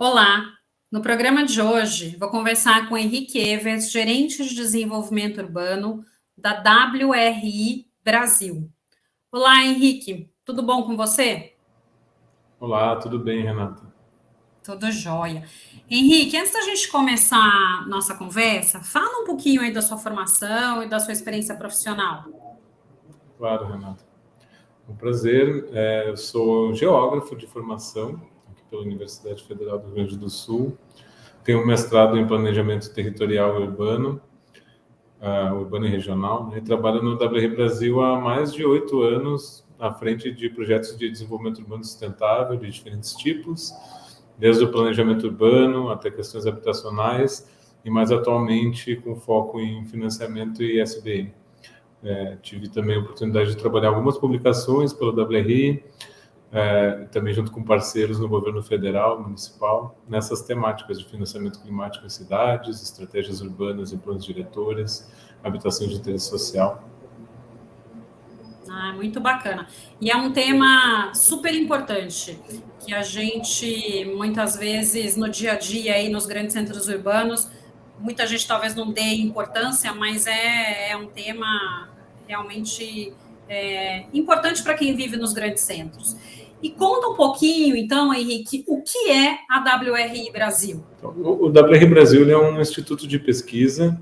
Olá! No programa de hoje, vou conversar com Henrique Evers, gerente de desenvolvimento urbano da WRI Brasil. Olá, Henrique, tudo bom com você? Olá, tudo bem, Renata? Tudo jóia. Henrique, antes da gente começar nossa conversa, fala um pouquinho aí da sua formação e da sua experiência profissional. Claro, Renata. Um prazer. Eu sou geógrafo de formação, aqui pela Universidade Federal do Rio Grande do Sul. Tenho um mestrado em planejamento territorial urbano, urbano e regional, né? E trabalho no WRI Brasil há mais de 8 anos, à frente de projetos de desenvolvimento urbano sustentável de diferentes tipos, desde o planejamento urbano até questões habitacionais, e mais atualmente com foco em financiamento e SBN. Tive também a oportunidade de trabalhar algumas publicações pelo WRI, também junto com parceiros no governo federal, municipal, nessas temáticas de financiamento climático em cidades, estratégias urbanas e planos diretores, habitação de interesse social. Muito bacana. E é um tema super importante, que a gente, muitas vezes, no dia a dia, aí nos grandes centros urbanos, muita gente talvez não dê importância, mas é um tema realmente importante para quem vive nos grandes centros. E conta um pouquinho, então, Henrique, o que é a WRI Brasil? Então, o WRI Brasil é um instituto de pesquisa,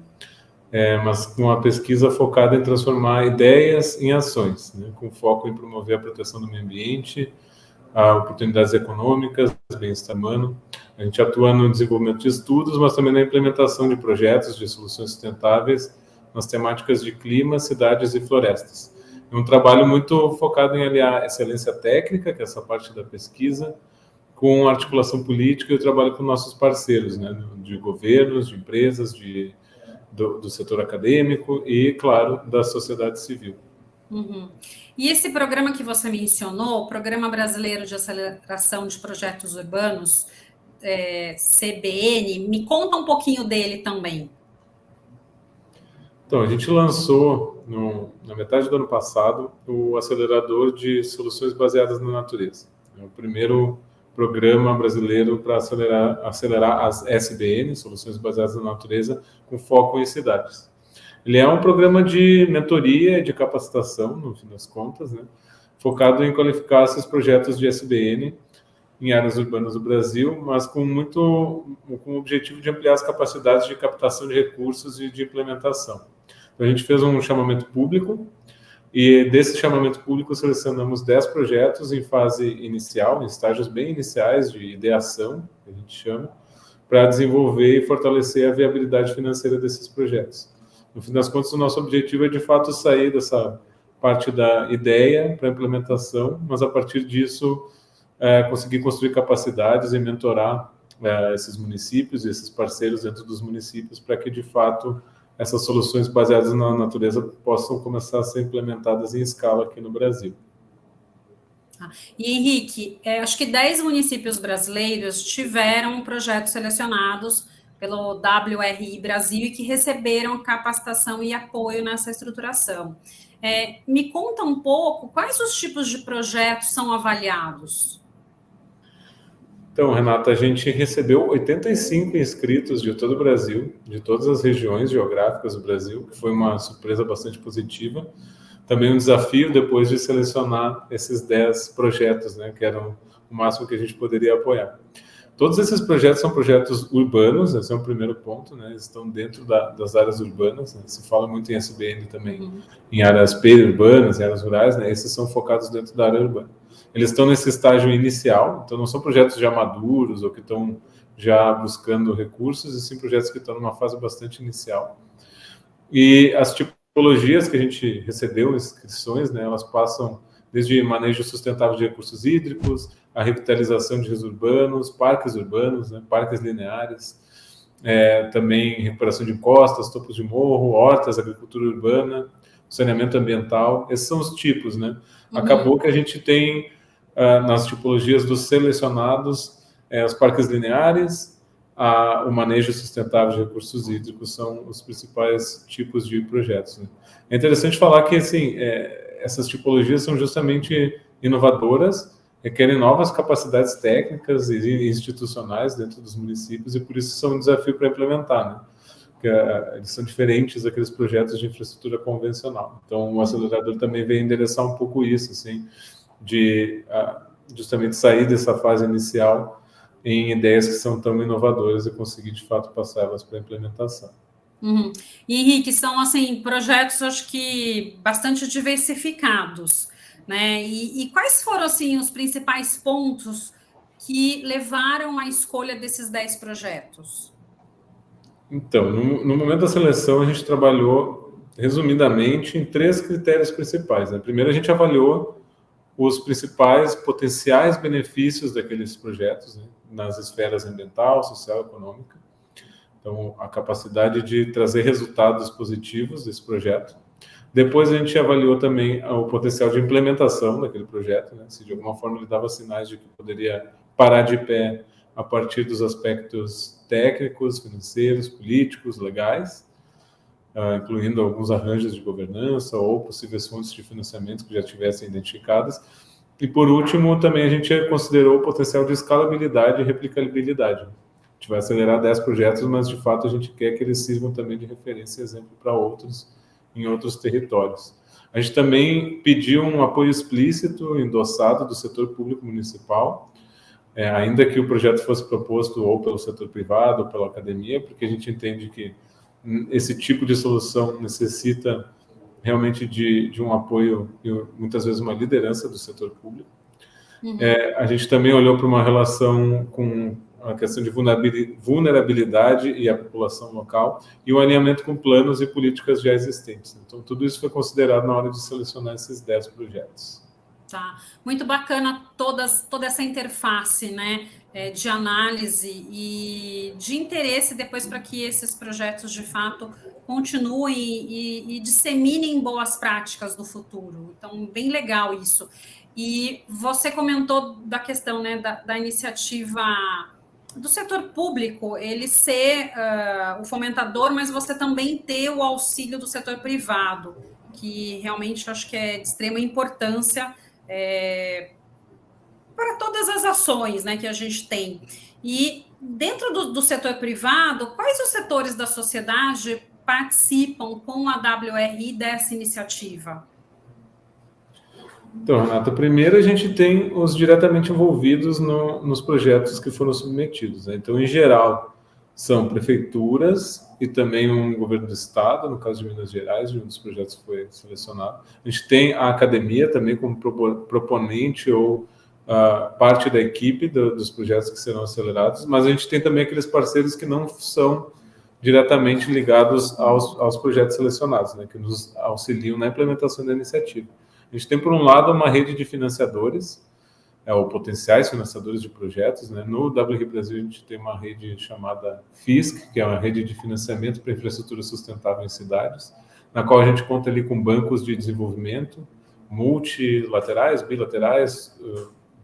mas com uma pesquisa focada em transformar ideias em ações, né, com foco em promover a proteção do meio ambiente, oportunidades econômicas, bem-estar humano. A gente atua no desenvolvimento de estudos, mas também na implementação de projetos de soluções sustentáveis nas temáticas de clima, cidades e florestas. É um trabalho muito focado em aliar excelência técnica, que é essa parte da pesquisa, com articulação política e o trabalho com nossos parceiros, né, de governos, de empresas, do setor acadêmico e, claro, da sociedade civil. Uhum. E esse programa que você mencionou, o Programa Brasileiro de Aceleração de Projetos Urbanos, CBN, me conta um pouquinho dele também. Então, a gente lançou, na metade do ano passado, o Acelerador de Soluções Baseadas na Natureza. É o primeiro programa brasileiro para acelerar as SBN, Soluções Baseadas na Natureza, com foco em cidades. Ele é um programa de mentoria e de capacitação, no fim das contas, né, focado em qualificar esses projetos de SBN em áreas urbanas do Brasil, mas com o objetivo de ampliar as capacidades de captação de recursos e de implementação. Então, a gente fez um chamamento público e desse chamamento público selecionamos 10 projetos em fase inicial, em estágios bem iniciais de ideação, que a gente chama, para desenvolver e fortalecer a viabilidade financeira desses projetos. No fim das contas, o nosso objetivo é, de fato, sair dessa parte da ideia para a implementação, mas, a partir disso, conseguir construir capacidades e mentorar esses municípios e esses parceiros dentro dos municípios para que, de fato, essas soluções baseadas na natureza possam começar a ser implementadas em escala aqui no Brasil. E, Henrique, acho que 10 municípios brasileiros tiveram projetos selecionados pelo WRI Brasil e que receberam capacitação e apoio nessa estruturação. Me conta um pouco quais os tipos de projetos são avaliados? Então, Renata, a gente recebeu 85 inscritos de todo o Brasil, de todas as regiões geográficas do Brasil, que foi uma surpresa bastante positiva. Também um desafio depois de selecionar esses 10 projetos, né, que eram o máximo que a gente poderia apoiar. Todos esses projetos são projetos urbanos, esse é o primeiro ponto, né, eles estão dentro das áreas urbanas, né, se fala muito em SBN também, em áreas periurbanas, em áreas rurais, né, esses são focados dentro da área urbana. Eles estão nesse estágio inicial, então não são projetos já maduros ou que estão já buscando recursos, e sim projetos que estão numa fase bastante inicial. E as tipologias que a gente recebeu, inscrições, né, elas passam desde manejo sustentável de recursos hídricos, a revitalização de rios urbanos, parques urbanos, né, parques lineares, também recuperação de encostas, topos de morro, hortas, agricultura urbana, saneamento ambiental. Esses são os tipos, né? Acabou que a gente tem, nas tipologias dos selecionados, os parques lineares, o manejo sustentável de recursos hídricos são os principais tipos de projetos, né? É interessante falar que, assim, essas tipologias são justamente inovadoras, requerem novas capacidades técnicas e institucionais dentro dos municípios, e por isso são um desafio para implementar, né? Porque eles são diferentes daqueles projetos de infraestrutura convencional. Então, o acelerador também vem endereçar um pouco isso, assim, de justamente sair dessa fase inicial em ideias que são tão inovadoras e conseguir, de fato, passá-las para a implementação. Uhum. E, Henrique, são, assim, projetos, acho que, bastante diversificados, né? E quais foram, assim, os principais pontos que levaram à escolha desses 10 projetos? Então, no momento da seleção, a gente trabalhou, resumidamente, em 3 critérios principais, né? Primeiro, a gente avaliou os principais potenciais benefícios daqueles projetos, né, nas esferas ambiental, social e econômica. Então, a capacidade de trazer resultados positivos desse projeto. Depois, a gente avaliou também o potencial de implementação daquele projeto, né, se de alguma forma ele dava sinais de que poderia parar de pé a partir dos aspectos técnicos, financeiros, políticos, legais, incluindo alguns arranjos de governança ou possíveis fontes de financiamento que já tivessem identificadas. E, por último, também a gente considerou o potencial de escalabilidade e replicabilidade. A gente vai acelerar 10 projetos, mas, de fato, a gente quer que eles sirvam também de referência e exemplo para outros em outros territórios. A gente também pediu um apoio explícito, endossado do setor público municipal, ainda que o projeto fosse proposto ou pelo setor privado ou pela academia, porque a gente entende que esse tipo de solução necessita realmente de um apoio e muitas vezes uma liderança do setor público. Uhum. A gente também olhou para uma relação com a questão de vulnerabilidade e a população local e o alinhamento com planos e políticas já existentes. Então, tudo isso foi considerado na hora de selecionar esses 10 projetos. Tá, muito bacana toda essa interface, né, de análise e de interesse depois para que esses projetos, de fato, continuem e disseminem boas práticas no futuro. Então, bem legal isso. E você comentou da questão, né, da iniciativa do setor público, ele ser o fomentador, mas você também ter o auxílio do setor privado, que realmente eu acho que é de extrema importância para todas as ações, né, que a gente tem. E dentro do setor privado, quais os setores da sociedade participam com a WRI dessa iniciativa? Então, Renata, primeiro a gente tem os diretamente envolvidos nos projetos que foram submetidos, né? Então, em geral, são prefeituras e também um governo do estado, no caso de Minas Gerais, de um dos projetos que foi selecionado. A gente tem a academia também como proponente ou parte da equipe dos projetos que serão acelerados, mas a gente tem também aqueles parceiros que não são diretamente ligados aos projetos selecionados, né, que nos auxiliam na implementação da iniciativa. A gente tem, por um lado, uma rede de financiadores, ou potenciais financiadores de projetos, né? No WRI Brasil, a gente tem uma rede chamada FISC, que é uma rede de financiamento para infraestrutura sustentável em cidades, na qual a gente conta ali com bancos de desenvolvimento, multilaterais, bilaterais,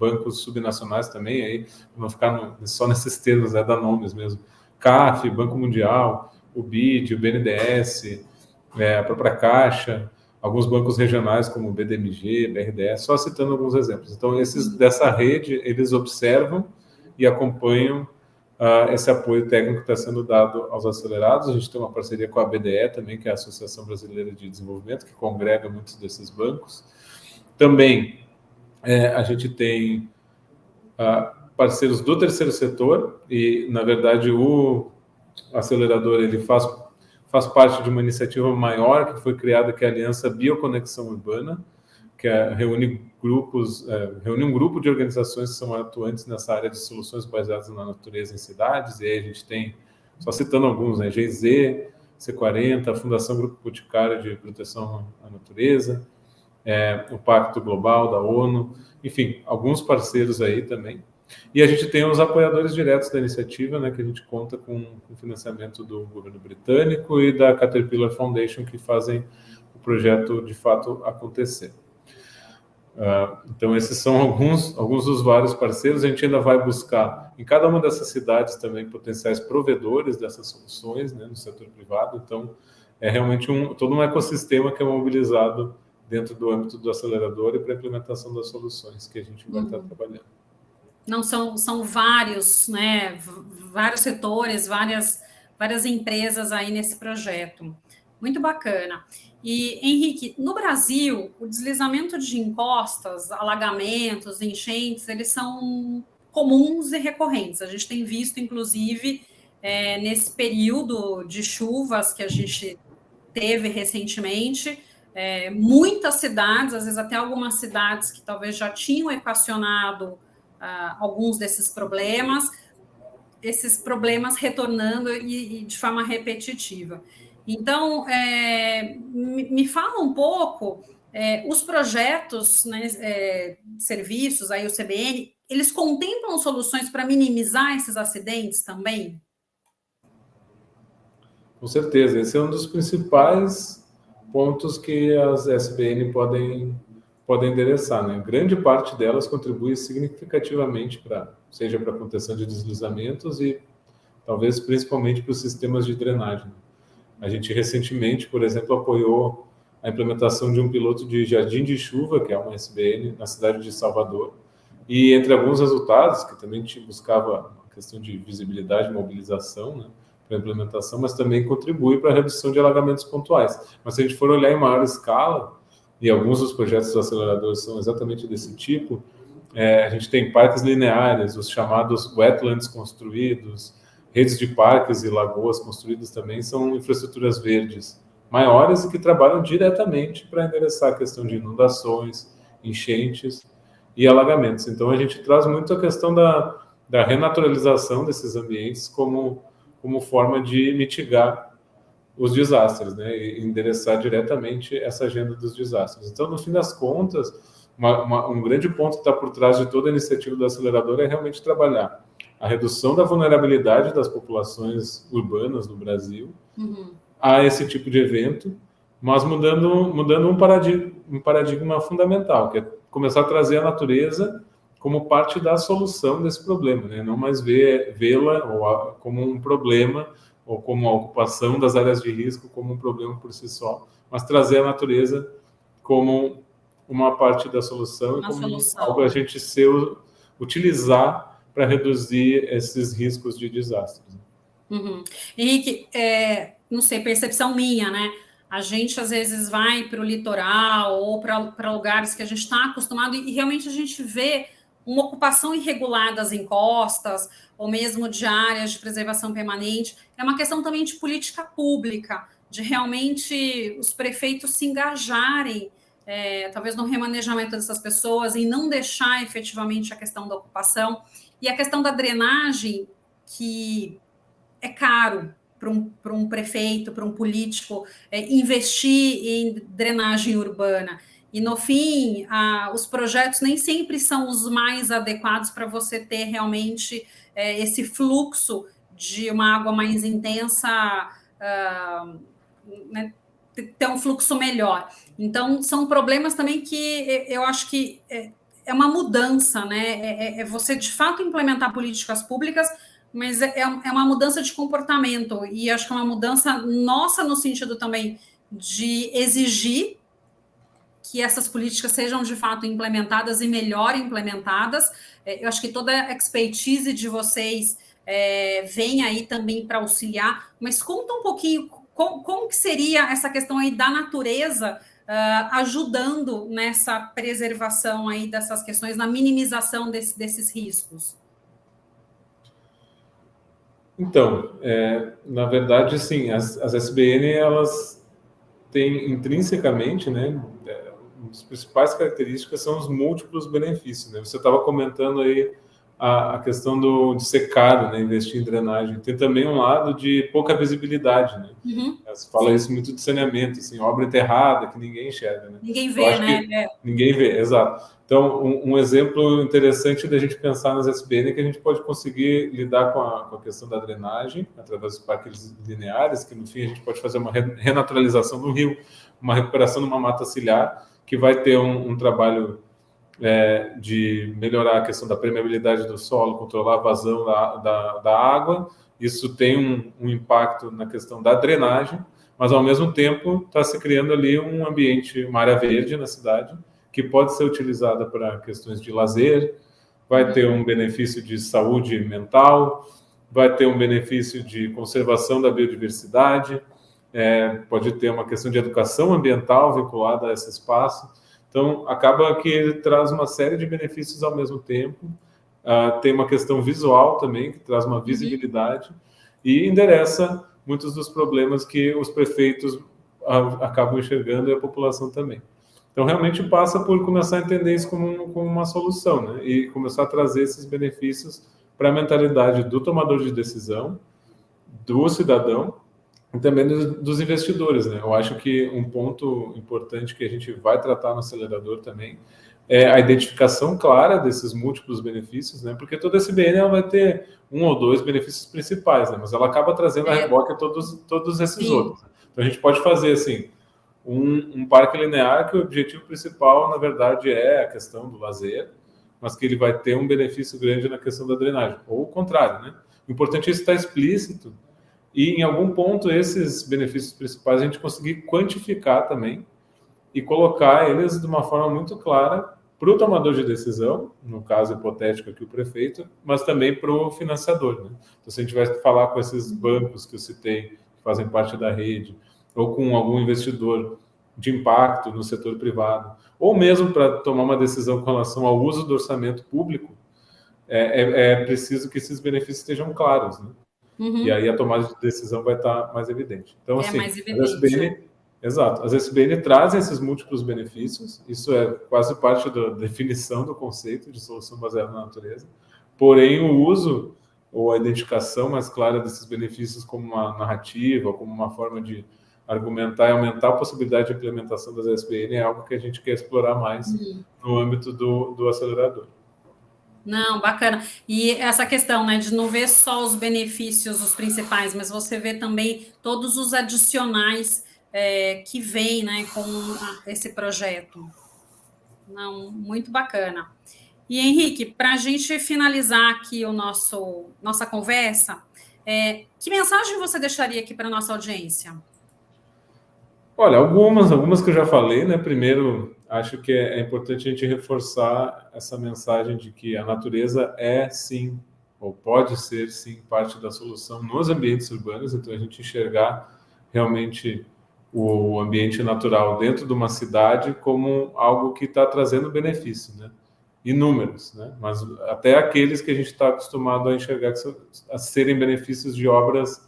bancos subnacionais também, aí não ficar só nesses termos, dar nomes mesmo. CAF, Banco Mundial, o BID, o BNDES, a própria Caixa, alguns bancos regionais como o BDMG, BRDS, só citando alguns exemplos. Então, esses dessa rede, eles observam e acompanham esse apoio técnico que está sendo dado aos acelerados. A gente tem uma parceria com a BDE também, que é a Associação Brasileira de Desenvolvimento, que congrega muitos desses bancos. Também a gente tem parceiros do terceiro setor e, na verdade, o acelerador ele faz parte de uma iniciativa maior que foi criada, que é a Aliança Bioconexão Urbana, que reúne um grupo de organizações que são atuantes nessa área de soluções baseadas na natureza em cidades, e aí a gente tem, só citando alguns, né, GIZ, C40, a Fundação Grupo Boticário de Proteção à Natureza, o Pacto Global da ONU, enfim, alguns parceiros aí também. E a gente tem os apoiadores diretos da iniciativa, né, que a gente conta com o financiamento do governo britânico e da Caterpillar Foundation, que fazem o projeto, de fato, acontecer. Então, esses são alguns dos vários parceiros. A gente ainda vai buscar, em cada uma dessas cidades, também potenciais provedores dessas soluções, né, no setor privado. Então, é realmente todo um ecossistema que é mobilizado dentro do âmbito do acelerador e para a implementação das soluções que a gente vai estar trabalhando. Não são vários, né, vários setores, várias empresas aí nesse projeto. Muito bacana. E, Henrique, no Brasil, o deslizamento de encostas, alagamentos, enchentes, eles são comuns e recorrentes. A gente tem visto, inclusive, nesse período de chuvas que a gente teve recentemente, muitas cidades, às vezes até algumas cidades que talvez já tinham equacionado alguns desses problemas, esses problemas retornando e de forma repetitiva. Então, me fala um pouco, os projetos, né, serviços, aí o CBN, eles contemplam soluções para minimizar esses acidentes também? Com certeza, esse é um dos principais pontos que as SBN podem endereçar, né? Grande parte delas contribui significativamente seja para a contenção de deslizamentos e talvez principalmente para os sistemas de drenagem. A gente recentemente, por exemplo, apoiou a implementação de um piloto de jardim de chuva, que é uma SBN, na cidade de Salvador. E entre alguns resultados, que também buscava a questão de visibilidade e mobilização, né, para a implementação, mas também contribui para a redução de alagamentos pontuais. Mas se a gente for olhar em maior escala, e alguns dos projetos do acelerador são exatamente desse tipo, a gente tem parques lineares, os chamados wetlands construídos, redes de parques e lagoas construídas também são infraestruturas verdes maiores e que trabalham diretamente para endereçar a questão de inundações, enchentes e alagamentos. Então, a gente traz muito a questão da renaturalização desses ambientes como forma de mitigar os desastres, né, e endereçar diretamente essa agenda dos desastres. Então, no fim das contas, um grande ponto que está por trás de toda a iniciativa do acelerador é realmente trabalhar a redução da vulnerabilidade das populações urbanas no Brasil a esse tipo de evento, mas mudando um paradigma fundamental, que é começar a trazer a natureza como parte da solução desse problema, né? Não mais vê-la como um problema ou como a ocupação das áreas de risco como um problema por si só, mas trazer a natureza como uma parte da solução e como algo a gente utilizar para reduzir esses riscos de desastres. Henrique, não sei, percepção minha, né? A gente às vezes vai para o litoral ou para lugares que a gente está acostumado e realmente a gente vê uma ocupação irregular das encostas ou mesmo de áreas de preservação permanente. É uma questão também de política pública, de realmente os prefeitos se engajarem, talvez no remanejamento dessas pessoas e não deixar efetivamente a questão da ocupação. E a questão da drenagem, que é caro para um prefeito, para um político, investir em drenagem urbana. E, no fim, os projetos nem sempre são os mais adequados para você ter realmente esse fluxo de uma água mais intensa, né, ter um fluxo melhor. Então, são problemas também que eu acho que é uma mudança, né? É você, de fato, implementar políticas públicas, mas é uma mudança de comportamento, e acho que é uma mudança nossa no sentido também de exigir que essas políticas sejam, de fato, implementadas e melhor implementadas. Eu acho que toda a expertise de vocês vem aí também para auxiliar, mas conta um pouquinho como que seria essa questão aí da natureza ajudando nessa preservação aí dessas questões, na minimização desses riscos. Então, na verdade, sim, as SBN, elas têm intrinsecamente, né, uma das principais características são os múltiplos benefícios, né? Você estava comentando aí a questão de ser caro, né, investir em drenagem. Tem também um lado de pouca visibilidade, né? Você fala isso muito de saneamento, assim, obra enterrada que ninguém enxerga, né? Ninguém vê, né? Ninguém vê, exato. Então, um exemplo interessante da gente pensar nas SBN é que a gente pode conseguir lidar com a questão da drenagem através dos parques lineares, que no fim a gente pode fazer uma renaturalização do rio, uma recuperação de uma mata ciliar, que vai ter um trabalho de melhorar a questão da permeabilidade do solo, controlar a vazão da água. Isso tem um impacto na questão da drenagem, mas ao mesmo tempo está se criando ali um ambiente, uma área verde na cidade, que pode ser utilizada para questões de lazer, vai ter um benefício de saúde mental, vai ter um benefício de conservação da biodiversidade, pode ter uma questão de educação ambiental vinculada a esse espaço. Então, acaba que ele traz uma série de benefícios ao mesmo tempo. Tem uma questão visual também, que traz uma visibilidade e endereça muitos dos problemas que os prefeitos acabam enxergando e a população também. Então, realmente passa por começar a entender isso como uma solução, né? E começar a trazer esses benefícios para a mentalidade do tomador de decisão, do cidadão e também dos investidores, né? Eu acho que um ponto importante que a gente vai tratar no acelerador também é a identificação clara desses múltiplos benefícios, né? Porque toda SBN ela vai ter um ou dois benefícios principais, né? Mas ela acaba trazendo a reboque todos esses outros. Então, a gente pode fazer, assim, um parque linear que o objetivo principal, na verdade, é a questão do lazer, mas que ele vai ter um benefício grande na questão da drenagem, ou o contrário, né? O importante é isso estar explícito e, em algum ponto, esses benefícios principais a gente conseguir quantificar também e colocar eles de uma forma muito clara para o tomador de decisão, no caso hipotético aqui o prefeito, mas também para o financiador, né? Então, se a gente vai falar com esses bancos que eu citei, que fazem parte da rede, ou com algum investidor de impacto no setor privado, ou mesmo para tomar uma decisão com relação ao uso do orçamento público, é preciso que esses benefícios estejam claros, né? E aí a tomada de decisão vai estar mais evidente. Então, assim, mais evidente. Exato, as SBN trazem esses múltiplos benefícios, isso é quase parte da definição do conceito de solução baseada na natureza, porém o uso ou a identificação mais clara desses benefícios como uma narrativa, como uma forma de argumentar e aumentar a possibilidade de implementação das SBN é algo que a gente quer explorar mais no âmbito do acelerador. Não, bacana. E essa questão, né, de não ver só os benefícios, os principais, mas você vê também todos os adicionais que vêm, né, com esse projeto. Não, muito bacana. E, Henrique, para a gente finalizar aqui nossa conversa, que mensagem você deixaria aqui para a nossa audiência? Olha, algumas que eu já falei, né? Primeiro, acho que é importante a gente reforçar essa mensagem de que a natureza é, sim, ou pode ser, sim, parte da solução nos ambientes urbanos. Então, a gente enxergar realmente o ambiente natural dentro de uma cidade como algo que está trazendo benefício, né? Inúmeros, né? Mas até aqueles que a gente está acostumado a enxergar a serem benefícios de obras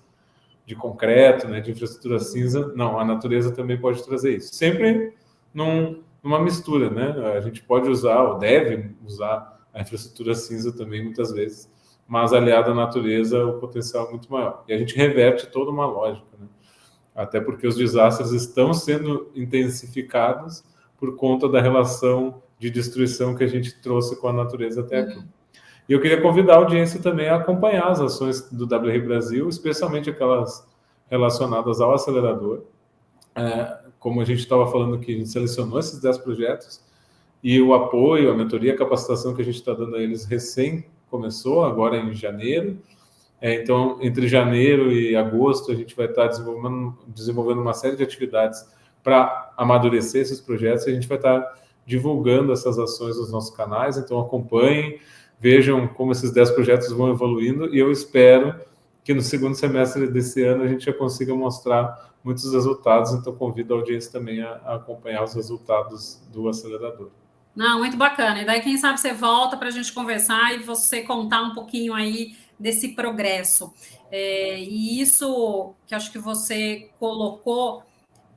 de concreto, né, de infraestrutura cinza, não, a natureza também pode trazer isso. Sempre numa mistura, né? A gente pode usar, ou deve usar, a infraestrutura cinza também, muitas vezes, mas aliado à natureza, o potencial é muito maior. E a gente reverte toda uma lógica, né? Até porque os desastres estão sendo intensificados por conta da relação de destruição que a gente trouxe com a natureza até aqui. E eu queria convidar a audiência também a acompanhar as ações do WRI Brasil, especialmente aquelas relacionadas ao acelerador. Como a gente estava falando aqui, a gente selecionou esses 10 projetos e o apoio, a mentoria, a capacitação que a gente está dando a eles recém começou, agora em janeiro. Então, entre janeiro e agosto, a gente vai estar desenvolvendo uma série de atividades para amadurecer esses projetos e a gente vai estar divulgando essas ações nos nossos canais. Então, acompanhem, vejam como esses 10 projetos vão evoluindo e eu espero que no segundo semestre desse ano a gente já consiga mostrar muitos resultados. Então, convido a audiência também a acompanhar os resultados do acelerador. Não, muito bacana. E daí, quem sabe, você volta para a gente conversar e você contar um pouquinho aí desse progresso. E isso que acho que você colocou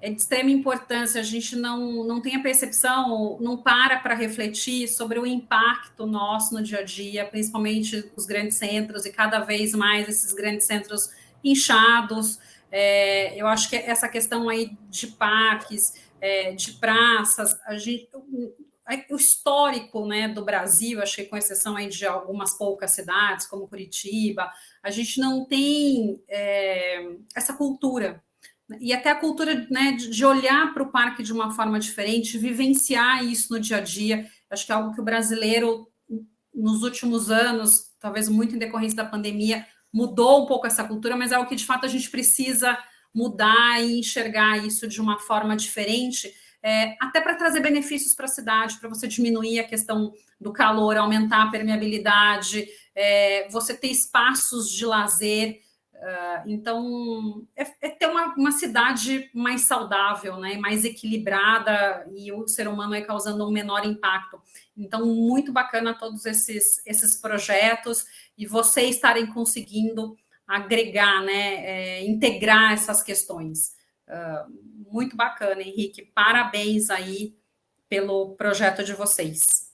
é de extrema importância. A gente não tem a percepção, não para refletir sobre o impacto nosso no dia a dia, principalmente os grandes centros e cada vez mais esses grandes centros inchados. Eu acho que essa questão aí de parques, de praças, o histórico, né, do Brasil, acho que com exceção aí de algumas poucas cidades, como Curitiba, a gente não tem essa cultura. E até a cultura, né, de olhar para o parque de uma forma diferente, vivenciar isso no dia a dia. Acho que é algo que o brasileiro, nos últimos anos, talvez muito em decorrência da pandemia, mudou um pouco essa cultura, mas é algo que, de fato, a gente precisa mudar e enxergar isso de uma forma diferente, até para trazer benefícios para a cidade, para você diminuir a questão do calor, aumentar a permeabilidade, você ter espaços de lazer. Então, ter uma cidade mais saudável, né, mais equilibrada, e o ser humano causando um menor impacto. Então, muito bacana todos esses projetos, e vocês estarem conseguindo agregar, né, integrar essas questões. Muito bacana, Henrique. Parabéns aí pelo projeto de vocês.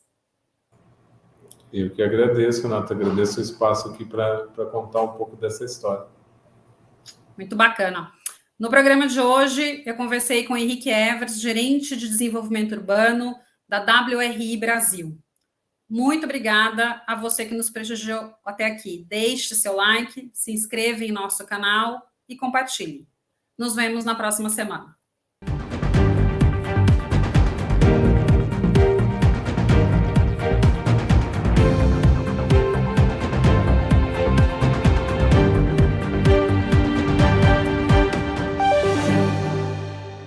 Eu que agradeço, Renata. Agradeço o espaço aqui para contar um pouco dessa história. Muito bacana. No programa de hoje, eu conversei com Henrique Evers, gerente de desenvolvimento urbano da WRI Brasil. Muito obrigada a você que nos prestigiou até aqui. Deixe seu like, se inscreva em nosso canal e compartilhe. Nos vemos na próxima semana.